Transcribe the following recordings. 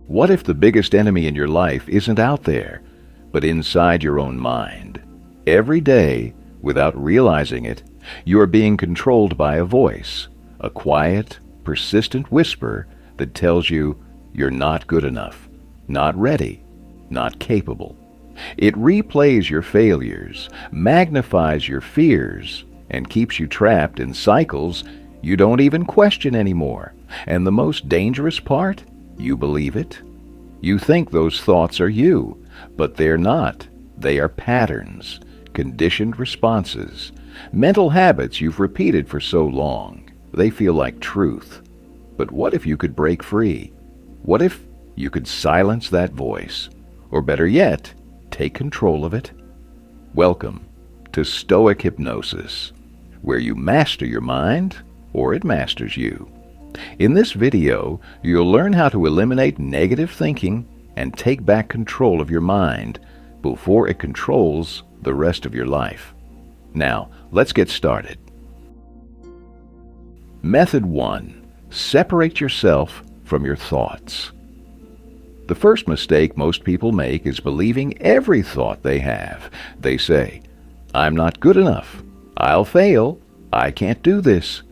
What if the biggest enemy in your life isn't out there, but inside your own mind? Every day, without realizing it, you are being controlled by a voice, a quiet, persistent whisper that tells you you're not good enough, not ready, not capable. It replays your failures, magnifies your fears, and keeps you trapped in cycles you don't even question anymore. And the most dangerous part? You believe it. You think those thoughts are you, but they're not. They are patterns, conditioned responses, mental habits you've repeated for so long. They feel like truth. But what if you could break free? What if you could silence that voice? Or better yet, take control of it? Welcome to Stoic Hypnosis, where you master your mind, or it masters you. In this video, you'll learn how to eliminate negative thinking and take back control of your mind before it controls the rest of your life. Now, let's get started. Method 1. Separate yourself from your thoughts. The first mistake most people make is believing every thought they have. They say, "I'm not good enough. I'll fail. I can't do this."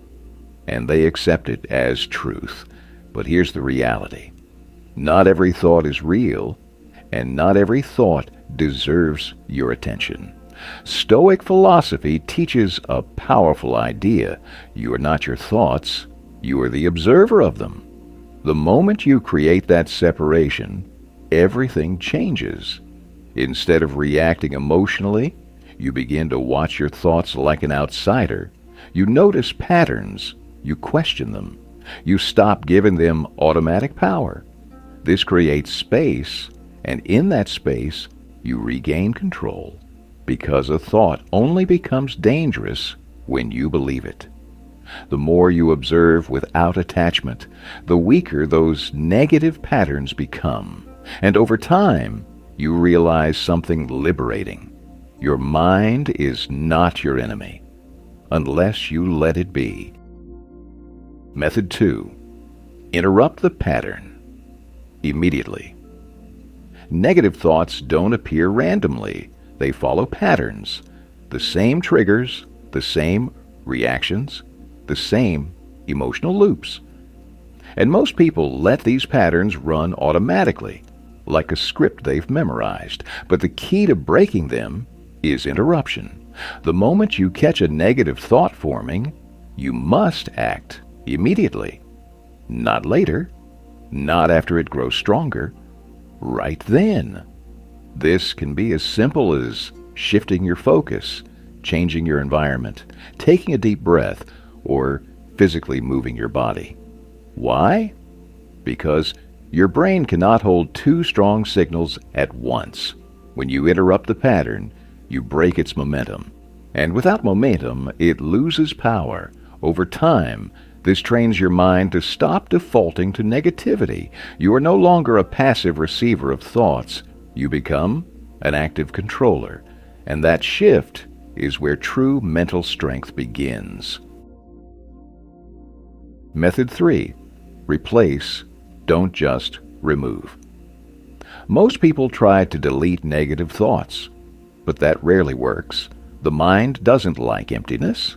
And they accept it as truth. But here's the reality. Not every thought is real, and not every thought deserves your attention. Stoic philosophy teaches a powerful idea. You are not your thoughts, you are the observer of them. The moment you create that separation, everything changes. Instead of reacting emotionally, you begin to watch your thoughts like an outsider. You notice patterns. You question them. You stop giving them automatic power. This creates space, and in that space, you regain control, because a thought only becomes dangerous when you believe it. The more you observe without attachment, the weaker those negative patterns become. And over time, you realize something liberating. Your mind is not your enemy, unless you let it be. Method 2. Interrupt the pattern immediately. Negative thoughts don't appear randomly. They follow patterns. The same triggers, the same reactions, the same emotional loops. And most people let these patterns run automatically, like a script they've memorized. But the key to breaking them is interruption. The moment you catch a negative thought forming, you must act immediately. Not later, not after it grows stronger, right then. This can be as simple as shifting your focus, changing your environment, taking a deep breath, or physically moving your body. Why? Because your brain cannot hold two strong signals at once. When you interrupt the pattern, you break its momentum. And without momentum, it loses power. Over time, this trains your mind to stop defaulting to negativity. You are no longer a passive receiver of thoughts. You become an active controller. And that shift is where true mental strength begins. Method 3. Replace, don't just remove. Most people try to delete negative thoughts, but that rarely works. The mind doesn't like emptiness.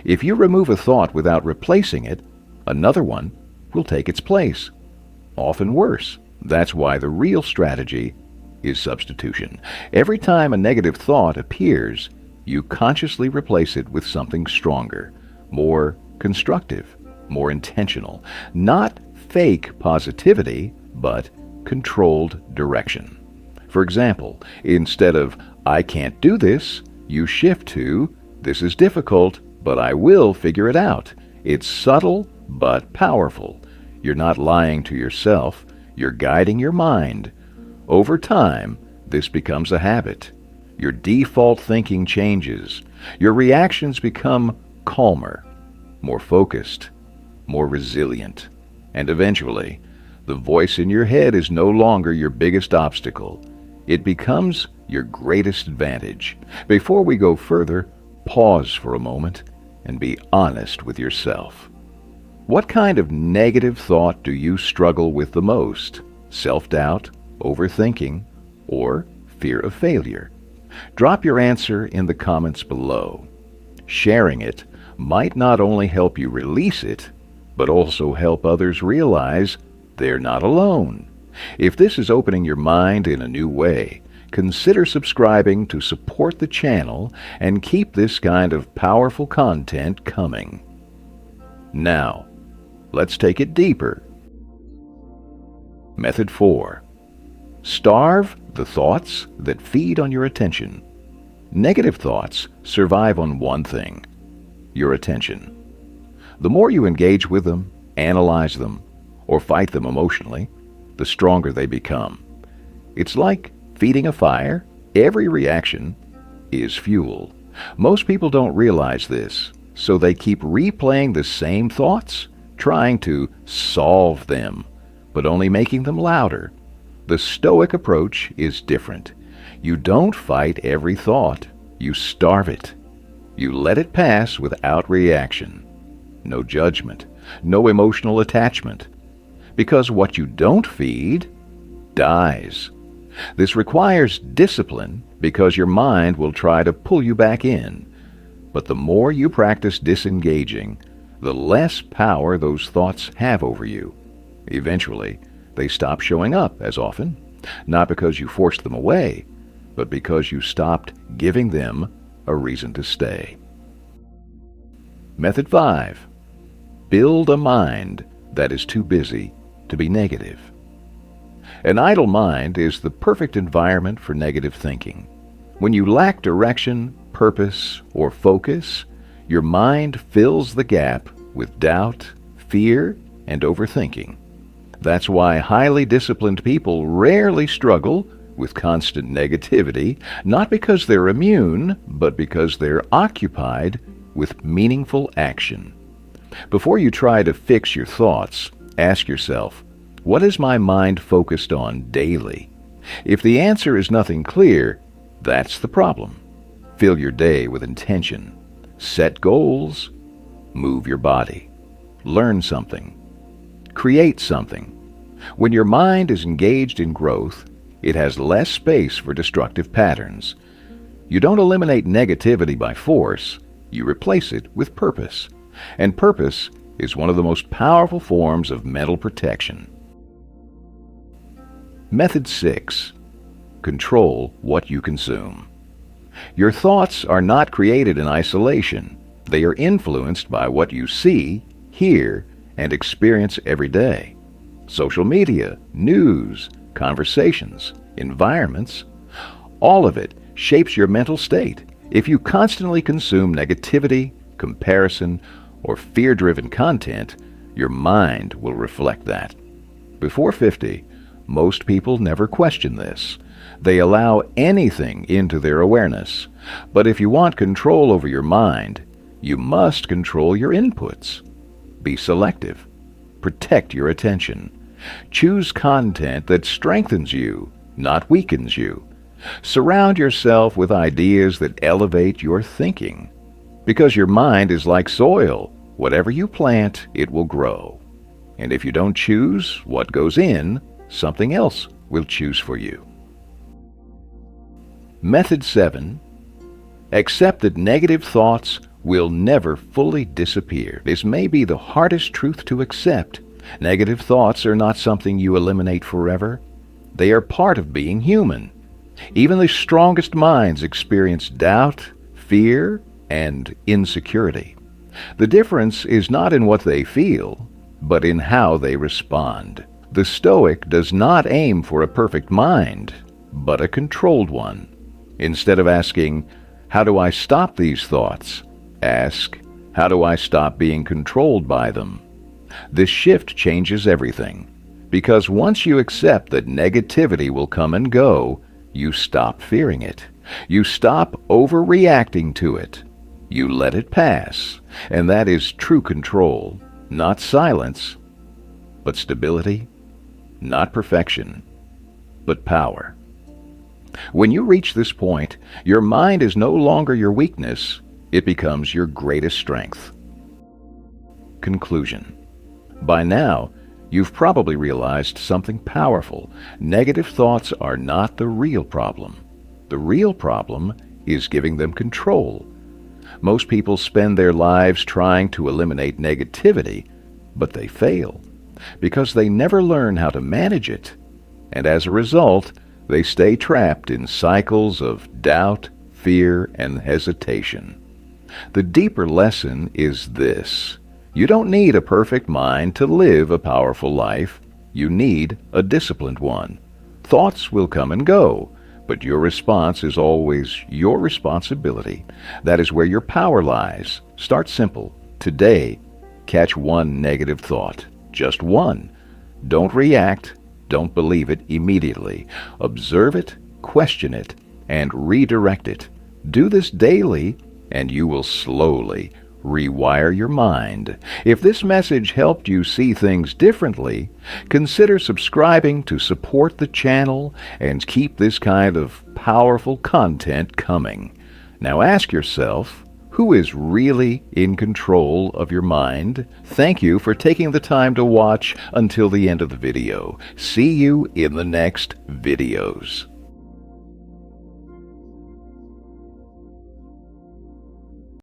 If you remove a thought without replacing it, another one will take its place. Often worse. That's why the real strategy is substitution. Every time a negative thought appears, you consciously replace it with something stronger, more constructive, more intentional. Not fake positivity, but controlled direction. For example, instead of "I can't do this," you shift to "This is difficult, but I will figure it out." It's subtle but powerful. You're not lying to yourself, you're guiding your mind. Over time, this becomes a habit. Your default thinking changes. Your reactions become calmer, more focused, more resilient. And eventually, the voice in your head is no longer your biggest obstacle. It becomes your greatest advantage. Before we go further, pause for a moment and be honest with yourself. What kind of negative thought do you struggle with the most? self-doubt, overthinking, or fear of failure? Drop your answer in the comments below. Sharing it might not only help you release it, but also help others realize they're not alone. If this is opening your mind in a new way, consider subscribing to support the channel and keep this kind of powerful content coming. Now, let's take it deeper. Method 4. Starve the thoughts that feed on your attention. Negative thoughts survive on one thing: your attention. The more you engage with them, analyze them, or fight them emotionally, the stronger they become. It's like feeding a fire. Every reaction is fuel. Most people don't realize this, so they keep replaying the same thoughts, trying to solve them, but only making them louder. The Stoic approach is different. You don't fight every thought. You starve it. You let it pass without reaction. No judgment, no emotional attachment. Because what you don't feed dies. This requires discipline because your mind will try to pull you back in. But the more you practice disengaging, the less power those thoughts have over you. Eventually, they stop showing up as often, not because you forced them away, but because you stopped giving them a reason to stay. Method 5. Build a mind that is too busy to be negative. An idle mind is the perfect environment for negative thinking. When you lack direction, purpose, or focus, your mind fills the gap with doubt, fear, and overthinking. That's why highly disciplined people rarely struggle with constant negativity, not because they're immune, but because they're occupied with meaningful action. Before you try to fix your thoughts, ask yourself, what is my mind focused on daily? If the answer is nothing clear, that's the problem. Fill your day with intention. Set goals. Move your body. Learn something. Create something. When your mind is engaged in growth, it has less space for destructive patterns. You don't eliminate negativity by force, you replace it with purpose. And purpose is one of the most powerful forms of mental protection. Method 6. Control what you consume. Your thoughts are not created in isolation. They are influenced by what you see, hear, and experience every day. Social media, news, conversations, environments, all of it shapes your mental state. If you constantly consume negativity, comparison, or fear-driven content, your mind will reflect that. Before 50, most people never question this. They allow anything into their awareness. But if you want control over your mind, you must control your inputs. Be selective. Protect your attention. Choose content that strengthens you, not weakens you. Surround yourself with ideas that elevate your thinking. Because your mind is like soil. Whatever you plant, it will grow. And if you don't choose what goes in, something else will choose for you. Method 7. Accept that negative thoughts will never fully disappear. This may be the hardest truth to accept. Negative thoughts are not something you eliminate forever. They are part of being human. Even the strongest minds experience doubt, fear, and insecurity. The difference is not in what they feel, but in how they respond. The Stoic does not aim for a perfect mind, but a controlled one. Instead of asking, how do I stop these thoughts? Ask, how do I stop being controlled by them? This shift changes everything, because once you accept that negativity will come and go, you stop fearing it. You stop overreacting to it. You let it pass, and that is true control, not silence, but stability, not perfection, but power. When you reach this point, your mind is no longer your weakness, it becomes your greatest strength. Conclusion. By now, You've probably realized something powerful. Negative thoughts are not the real problem. The real problem is giving them control. Most people spend their lives trying to eliminate negativity, but they fail because they never learn how to manage it. And as a result, they stay trapped in cycles of doubt, fear, and hesitation. The deeper lesson is this: you don't need a perfect mind to live a powerful life. You need a disciplined one. Thoughts will come and go, but your response is always your responsibility. That is where your power lies. Start simple. Today, catch one negative thought. Just one. Don't react. Don't believe it immediately. Observe it, question it, and redirect it. Do this daily, and you will slowly rewire your mind. If this message helped you see things differently, consider subscribing to support the channel and keep this kind of powerful content coming. Now ask yourself, who is really in control of your mind? Thank you for taking the time to watch until the end of the video. See you in the next videos.